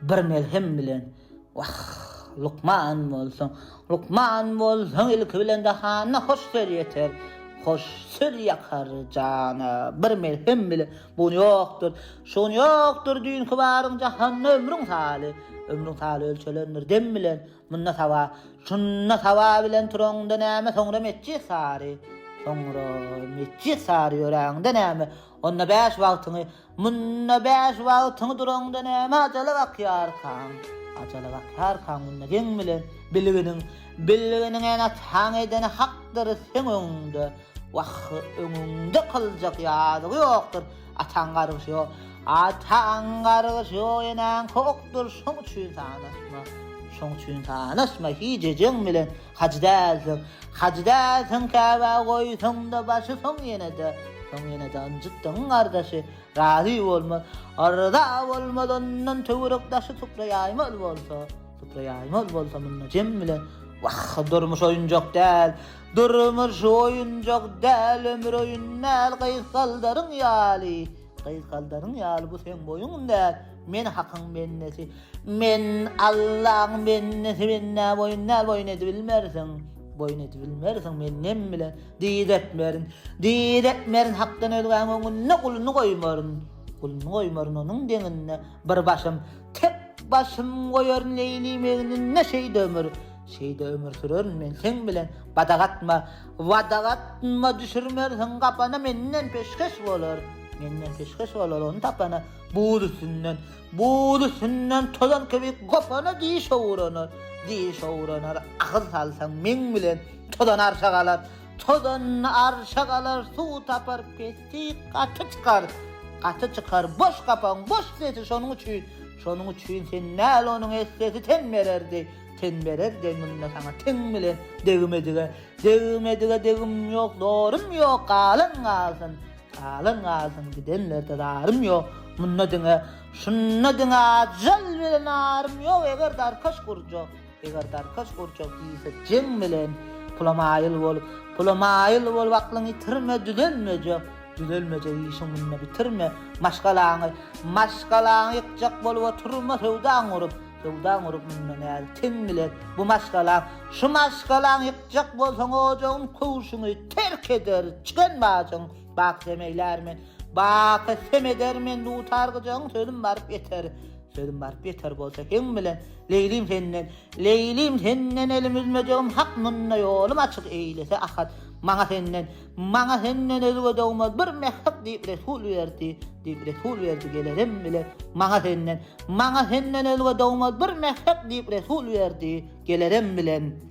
bir melhem bilen wah Lukman bolsun ilki bilen dahana hoş ser yeter. Hoş sır yakar cana bir melhem bile bu yoktur. Şun yoktur dünkü barın jahanna ömrün tali ölçelenir dem bilen munna tawa şunna tawa bilen turongda näme soňra metçi sari ýöräňde näme onna 5 wagtyny munna 5 wagtyny durongda näme ajala bakyar kan munna geň bilen bilginiň ene taň edeni hakdyr sen öňünde wah öňünde kıljak ýadygy ýokdur ataň gargyşy ýa kokdur şoň üçin tanışma hijejeň bilen hacdäsin käbä goýsaň da başy soň ýene-de anjytdyň gardaşy razy bolmaz ondan töwerekdaşy tupraýaýmal bolsa munna jem bilen wah durmuş oýunjak däl ömür oýunnal gaýsaldaryň ýaly bu sen boýuňda men hakyň mennesi men Allahyň mennesi menne boýun edip bilmersiň men nem bilen diýetmerin hakdan ölgän öňüne guluny goýmaryn onuň deňinde bir tek başym goýar leylim egnine şeýde ömür sürerün men sen bilen wadagatma düşürmersiň gapana menden peşkeş bolar onu tapana buğdusundan tozan kebek gopana diýişe uğranar akyl salsaň men bilen tozan arşa galar suw tapar pesti gaty çykar boş gapaň boş sesi şonuň üçin sen näl onuň esesi ten bererdi munna saňa ten bilen degim ýok dorum ýok Alın ağzın gidenlerde darım yok. Şunna diňe ajal bilen arym yok. Eger darkaş gurjak diýse jem bilen pulamayıl bolup aklyny ýitirme düzelmejek işiň munna bitirme. Maşgalaňy ýykjak bolup oturma sowdaň urup munna näde ten bilen bu şu maşgalaň ýykjak bolsaň ojagyň kowşuny terk eder çykanmajaň bak semedermen dutargyjaň sözüm baryp yeter bolsa hem bilen leylim senden elimizmejegim hak munna ýolum açyk eýlese ahat maňa senden özüge dogmaz bir mehhak diýip resul berdi gelerem bilen maňa senden özüge dogmaz bir mehhak diýip resul berdi gelerem bilen